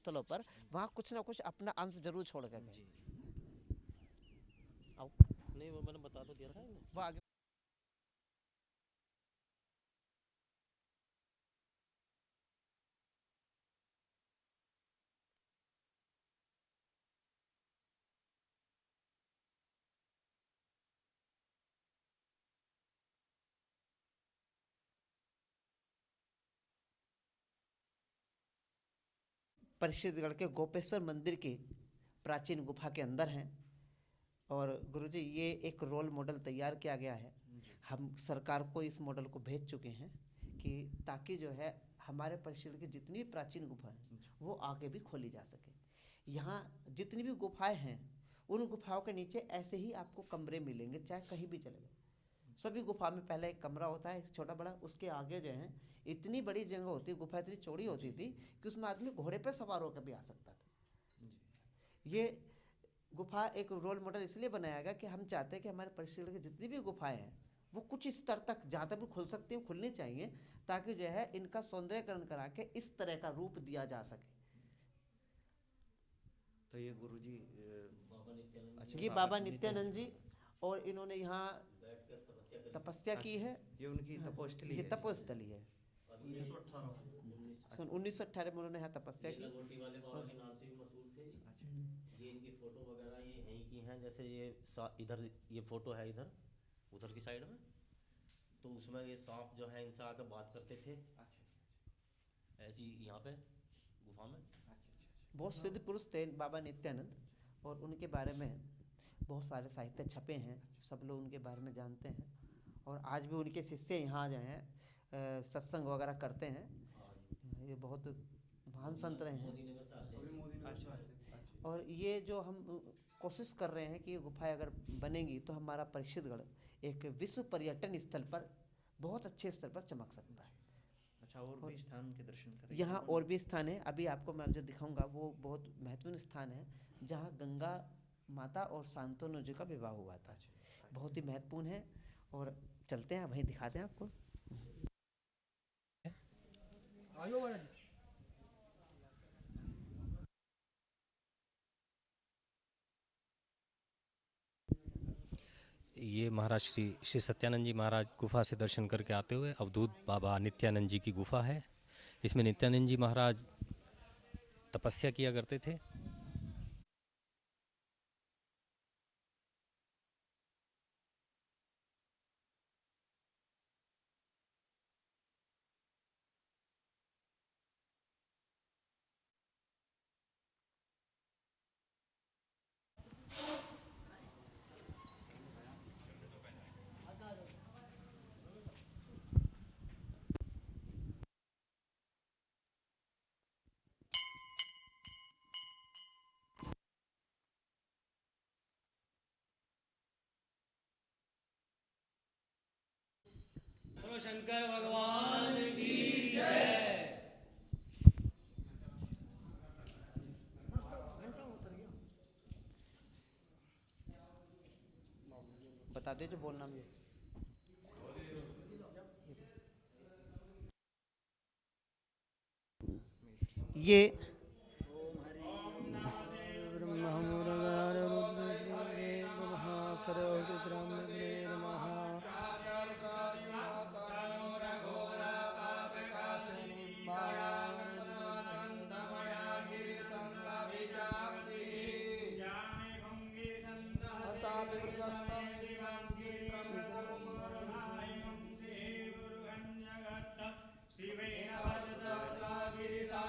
स्थलों पर वहाँ कुछ ना कुछ अपना अंश जरूर छोड़ कर गए। जी। आओ नहीं, वो मैंने बता तो दिया था इन्हें। वो आगे। परिषदगढ़ के गोपेश्वर मंदिर की प्राचीन गुफा के अंदर हैं। और गुरुजी ये एक रोल मॉडल तैयार किया गया है। जी। हम सरकार को इस मॉडल को भेज चुके हैं कि ताकि जो है हमारे परिसर की जितनी भी प्राचीन गुफाएं हैं जी। वो आगे भी खोली जा सके। यहाँ जितनी भी गुफाएं हैं उन गुफाओं के नीचे ऐसे ही आपको कमरे मिलेंगे, चाहे कहीं भी चले जाओ। सभी गुफा में पहले एक कमरा होता है, एक छोटा बड़ा, उसके आगे जो है इतनी बड़ी जगह होती, गुफा इतनी चौड़ी होती थी कि उसमें आदमी घोड़े पर सवार होकर भी आ सकता था। जी। ये गुफा एक रोल मॉडल इसलिए बनाया गया कि हम चाहते हैं कि हमारे परिसर की जितनी भी गुफाएं हैं वो कुछ स्तर तक जहाँ तक भी खुल सकती हैं खुलनी चाहिए, ताकि जो है इनका सौंदर्यकरण करा के इस तरह का रूप दिया जा सके। तो ये गुरुजी बाबा नित्यानंद जी अच्छा, ये हैं। बाबा नित्यानंद नित्यानंद जी। जी, और इन्होंने यहाँ बैठकर तपस्या करी थी। तपस्या की अच्छा, है। ये उनकी हाँ, तपोस्थली ये है। तपोस्थली है। और ये 1918 सन 1918 में उन्होंने यहाँ तपस्या ये की। लंगोटी वाले बाबा और के नाम से भी मशहूर थे ये। अच्छा। ये इनकी फ़ोटो वगैरह ये यहीं की हैं। जैसे ये इधर ये फ़ोटो है, इधर उधर की साइड में, तो उसमें ये सांप जो है इनसे आकर बात करते थे, अच्छा। ऐसी यहाँ पे गुफा में। अच्छा। अच्छा। बहुत सिद्ध पुरुष थे बाबा नित्यानंद, और उनके बारे में बहुत सारे साहित्य छपे हैं, सब लोग उनके बारे में जानते हैं। और आज भी उनके शिष्य यहाँ जो हैं सत्संग वगैरह करते हैं। हाँ जी। ये बहुत महान संत रहे हैं। मोदी नगर से आते हैं। अच्छा। अच्छा। और ये जो हम कोशिश कर रहे हैं कि ये गुफाएं अगर बनेंगी तो हमारा परिषदगढ़ एक विश्व पर्यटन स्थल पर बहुत अच्छे स्तर पर चमक सकता है। अच्छा, और भी स्थान के दर्शन करेंगे यहाँ अपन? और भी स्थान है, अभी आपको मैं जो दिखाऊंगा वो बहुत महत्वपूर्ण स्थान है जहाँ गंगा माता और शांतनु जी का विवाह हुआ था। अच्छा। बहुत ही महत्वपूर्ण है। और चलते हैं वहीं दिखाते हैं आपको। ये महाराज श्री श्री सत्यानंद जी महाराज गुफा से दर्शन करके आते हुए अवधूत बाबा नित्यानंद जी की गुफा है। इसमें नित्यानंद जी महाराज तपस्या किया करते थे। बोलो शंकर भगवान की जय। बता दो जो बोलना मुझे। ये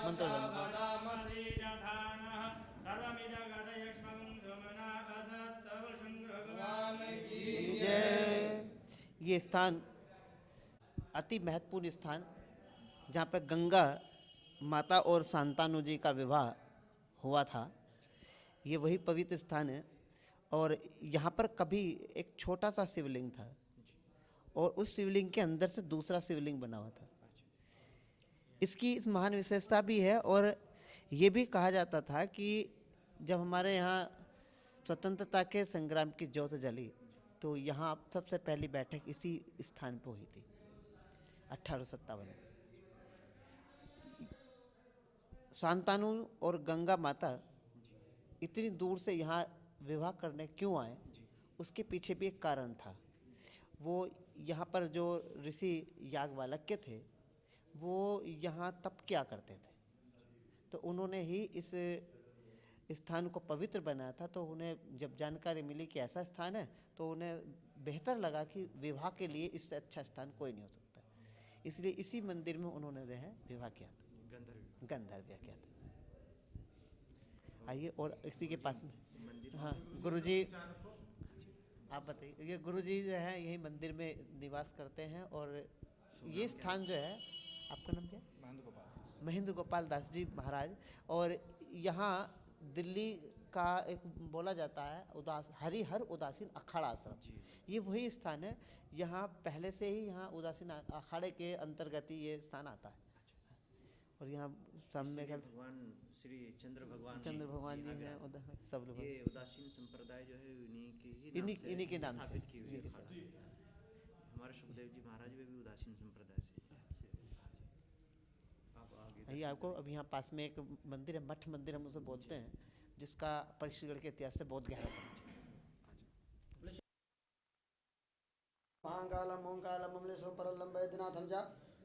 मंत्र जय। ये स्थान अति महत्वपूर्ण स्थान जहाँ पर गंगा माता और शांतानु जी का विवाह हुआ था, ये वही पवित्र स्थान है। और यहाँ पर कभी एक छोटा सा शिवलिंग था, और उस शिवलिंग के अंदर से दूसरा शिवलिंग बना हुआ था। इसकी इस महान विशेषता भी है। और ये भी कहा जाता था कि जब हमारे यहाँ स्वतंत्रता के संग्राम की ज्योत जली तो यहाँ सबसे पहली बैठक इसी स्थान पर हुई थी 1857 में। शांतानु और गंगा माता इतनी दूर से यहाँ विवाह करने क्यों आए, उसके पीछे भी एक कारण था। वो यहाँ पर जो ऋषि याज्ञवल्क्य थे वो यहाँ तप किया करते थे, तो उन्होंने ही इस स्थान को पवित्र बनाया था। तो उन्हें जब जानकारी मिली कि ऐसा स्थान है तो उन्हें बेहतर लगा कि विवाह के लिए इससे अच्छा स्थान कोई नहीं हो सकता, इसलिए इसी मंदिर में उन्होंने जो है विवाह किया था, गंधर्व विवाह किया था। आइए और इसी के पास में मंदिर हाँ गुरुजी आप बताइए। ये गुरुजी जो है यही मंदिर में निवास करते हैं और ये स्थान जो है, आपका नाम क्या है? महेंद्र गोपाल दास जी महाराज। और यहाँ दिल्ली का एक बोला जाता है हरिहर उदासीन अखाड़ा आश्रम, ये वही स्थान है। यहाँ पहले से ही यहाँ उदासीन अखाड़े के अंतर्गत ही ये स्थान आता है। और यहाँ सामने भगवान श्री चंद्र भगवान जी हैं, सब लोग ये उदासीन संप्रदाय जो है इन्हीं के नाम से स्थापित की हुई है। हमारे सुखदेव जी महाराज वे भी उदासीन संप्रदाय से आइए आपको अब यहाँ पास में एक मंदिर है, मठ मंदिर हम उसे बोलते हैं, जिसका परिषदगढ़ के इतिहास से बहुत गहरा संबंध है। महाकालम ओंकालम अमलेश्वरम परल्लम वैद्यनाथम च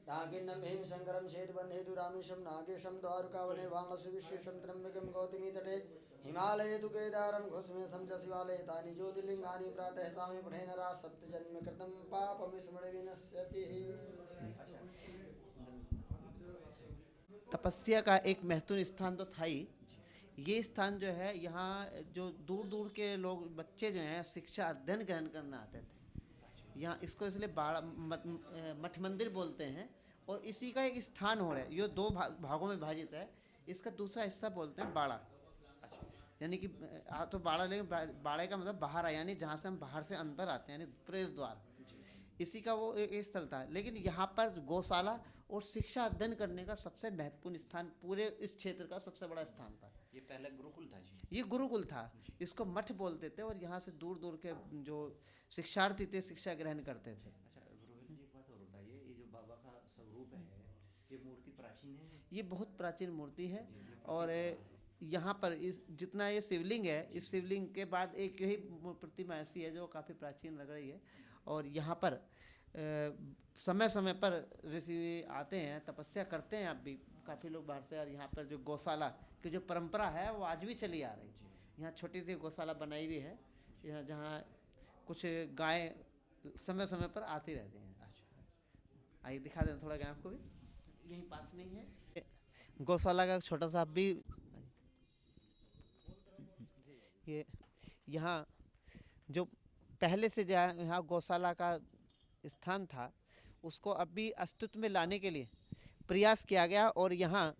नागिन्नम हेम शंकरम शेदबन्धेतु रामेशम नागेशम द्वारकावने वांगसु विश्वेशम त्र्यंबकम गौतमी तटे हिमालये तु केदारम घोषमेशम च शिवालये तानि ज्योतिर्लिंगानि प्रातः सामे पठे नरा सप्तजन्म कृतं पापं स्मृति विनश्यति। तपस्या का एक महत्वपूर्ण स्थान तो था ही। ये स्थान जो है यहाँ जो दूर दूर के लोग बच्चे जो हैं शिक्षा अध्ययन ग्रहण करने आते थे। यहाँ इसको इसलिए मठ मंदिर बोलते हैं। और इसी का एक स्थान हो रहा है, ये दो भागों में विभाजित है। इसका दूसरा हिस्सा बोलते हैं बाड़ा, यानी कि तो बाड़ा, लेकिन बाड़े का मतलब बाहर आया, यानी जहाँ से हम बाहर से अंदर आते हैं, यानी प्रवेश द्वार। इसी का वो एक स्थल था। लेकिन यहाँ पर गौशाला और शिक्षा अध्ययन करने का सबसे महत्वपूर्ण स्थान, पूरे इस क्षेत्र का सबसे बड़ा स्थान था। ये पहले गुरुकुल था जी। ये गुरुकुल था, इसको मठ बोलते थे। और यहाँ से दूर दूर के जो शिक्षार्थी थे शिक्षा ग्रहण करते थे। अच्छा गुरुकुल जी, एक बात और बताइए, ये जो बाबा का स्वरूप है, ये मूर्ति प्राचीन है? ये बहुत प्राचीन मूर्ति है। और यहाँ पर इस जितना ये शिवलिंग है, इस शिवलिंग के बाद एक यही प्रतिमा ऐसी है जो काफ़ी प्राचीन लग रही है। और यहाँ पर समय समय पर ऋषि आते हैं, तपस्या करते हैं। अब भी काफ़ी लोग बाहर से, और यहाँ पर जो गौशाला की जो परंपरा है वो आज भी चली आ रही है। यहाँ छोटी सी गौशाला बनाई हुई है, यहाँ जहाँ कुछ गाय समय समय पर आती रहती हैं। आइए दिखा दें थोड़ा गाय आपको भी, यहीं पास में ही है गौशाला का छोटा सा। भी ये यहाँ जो पहले से यहाँ गौशाला का स्थान था, उसको अभी अस्तित्व में लाने के लिए प्रयास किया गया। और यहाँ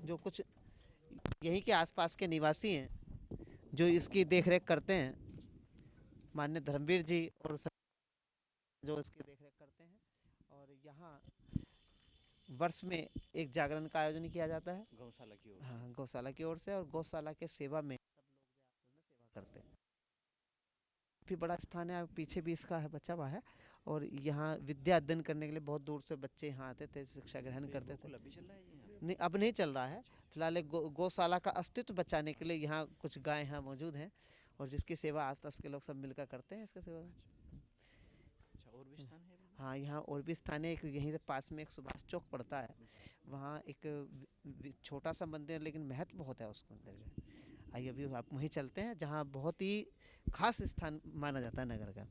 जो कुछ यहीं के आसपास के निवासी हैं जो इसकी देखरेख करते हैं, माननीय धर्मवीर जी और जो इसकी देखरेख करते हैं। और यहाँ वर्ष में एक जागरण का आयोजन किया जाता है गौशाला की ओर। हाँ, गौशाला की ओर से। और गौशाला के सेवा में सब लोग आपस में सेवा करते हैं। काफ़ी बड़ा स्थान है, पीछे भी इसका है बचा हुआ है। और यहाँ विद्या अध्ययन करने के लिए बहुत दूर से बच्चे यहाँ आते थे, शिक्षा ग्रहण करते थे। अभी चल रहा है जी यहाँ? नहीं, अब नहीं चल रहा है। फिलहाल एक गौशाला का अस्तित्व बचाने के लिए यहाँ कुछ गाय यहाँ मौजूद हैं, और जिसकी सेवा आसपास के लोग सब मिलकर करते हैं इसका सेवा। अच्छा, और भी स्थान है? हाँ, यहाँ और भी स्थान है। एक यहीं से पास में एक सुभाष चौक पड़ता है, वहाँ एक छोटा सा मंदिर, लेकिन महत्व बहुत है उस मंदिर का। आइए अभी आप वहीं चलते हैं, जहाँ बहुत ही खास स्थान माना जाता है नगर का।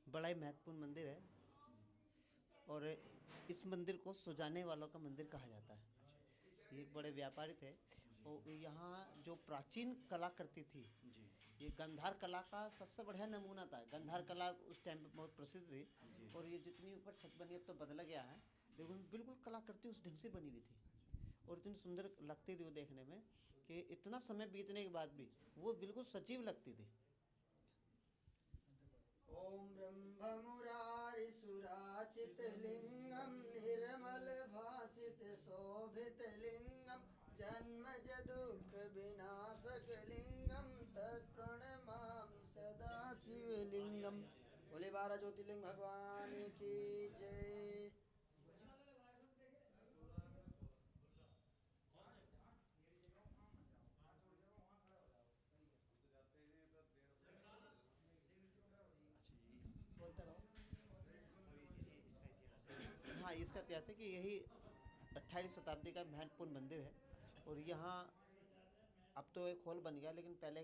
बड़ा ही महत्वपूर्ण मंदिर है, और इस मंदिर को सुजाने वालों का मंदिर कहा जाता है। ये एक बड़े व्यापारी थे, और यहाँ जो प्राचीन कलाकृति थी, ये गंधार कला का सबसे बढ़िया नमूना था। गंधार कला उस टाइम पे बहुत प्रसिद्ध थी। और ये जितनी ऊपर छत बनी, अब तो बदला गया है, लेकिन बिल्कुल कलाकृति उस ढंग से बनी हुई थी, और इतनी सुंदर लगती थी वो देखने में कि इतना समय बीतने के बाद भी वो बिल्कुल सजीव लगती थी। ओम ब्रह्म मुरारी सुराचित लिंगम निर्मल भासित शोभित लिंगम जन्मज दुख विनाशक लिंगम तत्प्रणमामि सदा शिवलिंगम। बोले 12 ज्योतिर्लिंग भगवान की जय। हाँ, इसका इतिहास है कि यही 18वीं शताब्दी का महत्वपूर्ण मंदिर है। और यहाँ अब तो एक हॉल बन गया, लेकिन पहले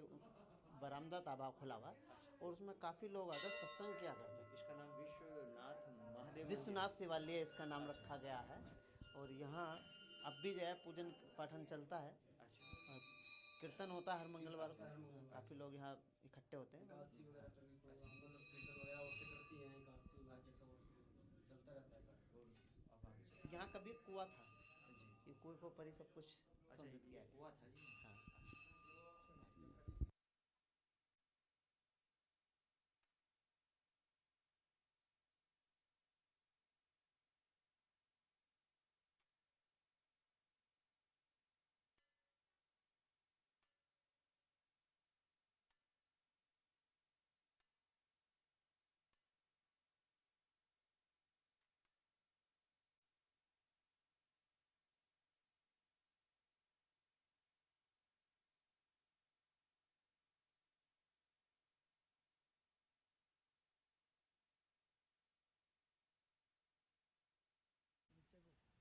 बरामदा ताबा खुला हुआ, और उसमें काफ़ी लोग आकर सत्संग किया करते थे। इसका नाम विश्वनाथ महादेव विश्वनाथ शिवालय इसका नाम रखा गया है। और यहाँ अब भी जो है पूजन पाठन चलता है। अच्छा। और कीर्तन होता है हर मंगलवार को। काफ़ी लोग यहाँ इकट्ठे होते हैं। एकादशी वगैरह करने प्रोग्राम मतलब कीर्तन वगैरह औरतें करती हैं एकादशी वगैरह जैसा, और चलता रहता है कार्य। और आप आगे चलिए। यहाँ कभी कुआं था, जी। ये कुएं को ऊपर ही सब कुछ अच्छा, समृद्ध किया ये गया। हुआ था जी। हाँ।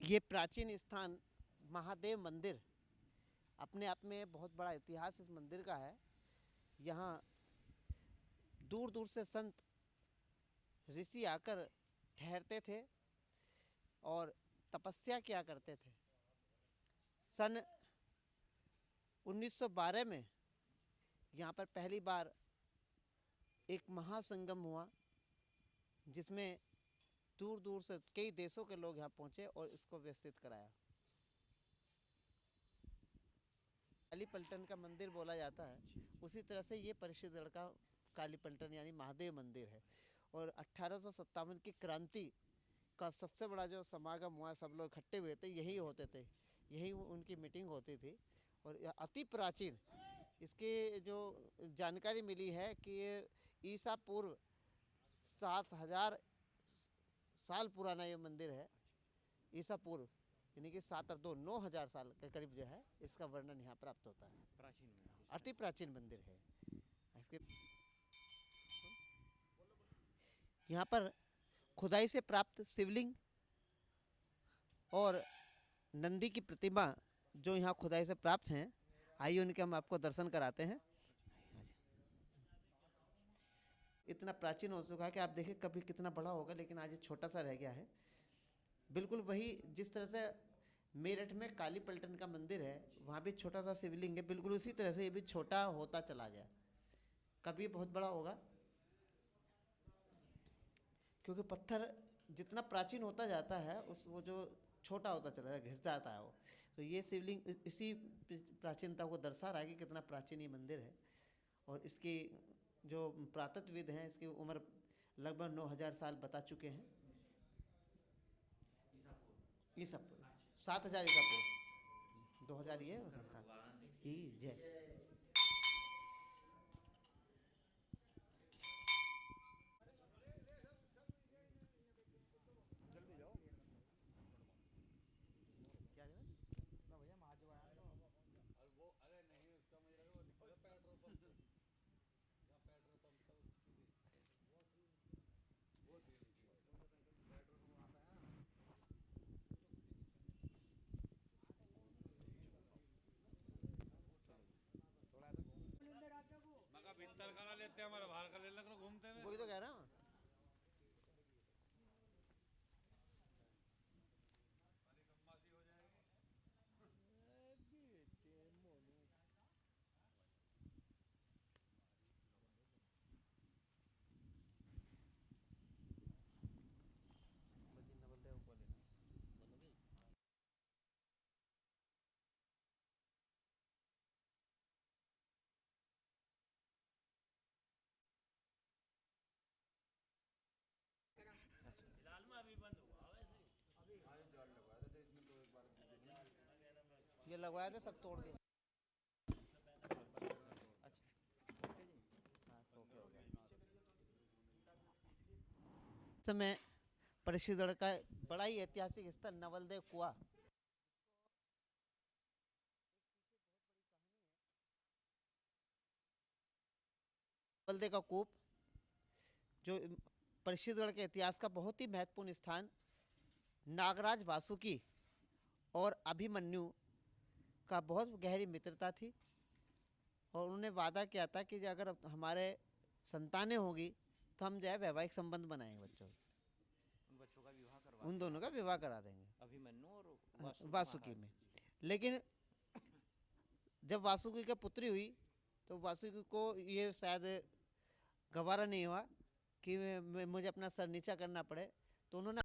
ये प्राचीन स्थान महादेव मंदिर अपने आप में बहुत बड़ा इतिहास इस मंदिर का है। यहाँ दूर दूर से संत ऋषि आकर ठहरते थे और तपस्या किया करते थे। सन 1912 में यहाँ पर पहली बार एक महासंगम हुआ, जिसमें दूर दूर से कई देशों के लोग यहाँ पहुँचे और इसको विकसित कराया। काली पलटन का मंदिर बोला जाता है, उसी तरह से ये परिषदगढ़ का काली पलटन यानी महादेव मंदिर है। और 1857 की क्रांति का सबसे बड़ा जो समागम हुआ, सब लोग इकट्ठे हुए थे, यही होते थे, यही उनकी मीटिंग होती थी। और यह अति प्राचीन, इसकी जो जानकारी मिली है कि ये ईसा पूर्व 7000 साल पुराना ये मंदिर है। ईसा पूर्व यानी कि 7 और 2 9000 साल के करीब जो है इसका वर्णन यहाँ प्राप्त होता है। प्राचीन में अति प्राचीन मंदिर है। इसके यहाँ पर खुदाई से प्राप्त शिवलिंग और नंदी की प्रतिमा जो यहाँ खुदाई से प्राप्त हैं, आइए उनके हम आपको दर्शन कराते हैं। इतना प्राचीन हो चुका है कि आप देखिए कभी कितना बड़ा होगा, लेकिन आज ये छोटा सा रह गया है। बिल्कुल वही जिस तरह से मेरठ में काली पलटन का मंदिर है, वहाँ भी छोटा सा शिवलिंग है, बिल्कुल उसी तरह से ये भी छोटा होता चला गया। कभी बहुत बड़ा होगा, क्योंकि पत्थर जितना प्राचीन होता जाता है उस वो जो छोटा होता चला जाता है, घिस जाता है वो। तो ये शिवलिंग इसी प्राचीनता को दर्शा रहा है कि कितना प्राचीन ये मंदिर है। और इसकी जो पुरातत्वविद हैं, इसकी उम्र लगभग 9000 साल बता चुके हैं। ईसा पूर्व 7000 ईसा पूर्व 2000 ये हाँ ही जय। क्या है? ये लगवाया था, सब तोड़ दिया। अच्छा ओके जी, हाँ ओके हो गया। इस समय परिषदगढ़ का बड़ा ही ऐतिहासिक स्थल नवलदेव कुआं, नवलदेव का कूप, जो परिषदगढ़ के इतिहास का बहुत ही महत्वपूर्ण स्थान, नागराज वासुकी और अभिमन्यु का बहुत गहरी मित्रता थी और उन्होंने वादा किया था कि अगर हमारे संतानें होगी तो हम जो है वैवाहिक संबंध बनाएंगे बच्चों के। उन बच्चों का विवाह करवा उन दोनों का विवाह करा देंगे अभिमन्यु और वासुकी में। लेकिन जब वासुकी की पुत्री हुई तो वासुकी को ये शायद गवारा नहीं हुआ कि मुझे अपना सर नीचा करना पड़े, तो उन्होंने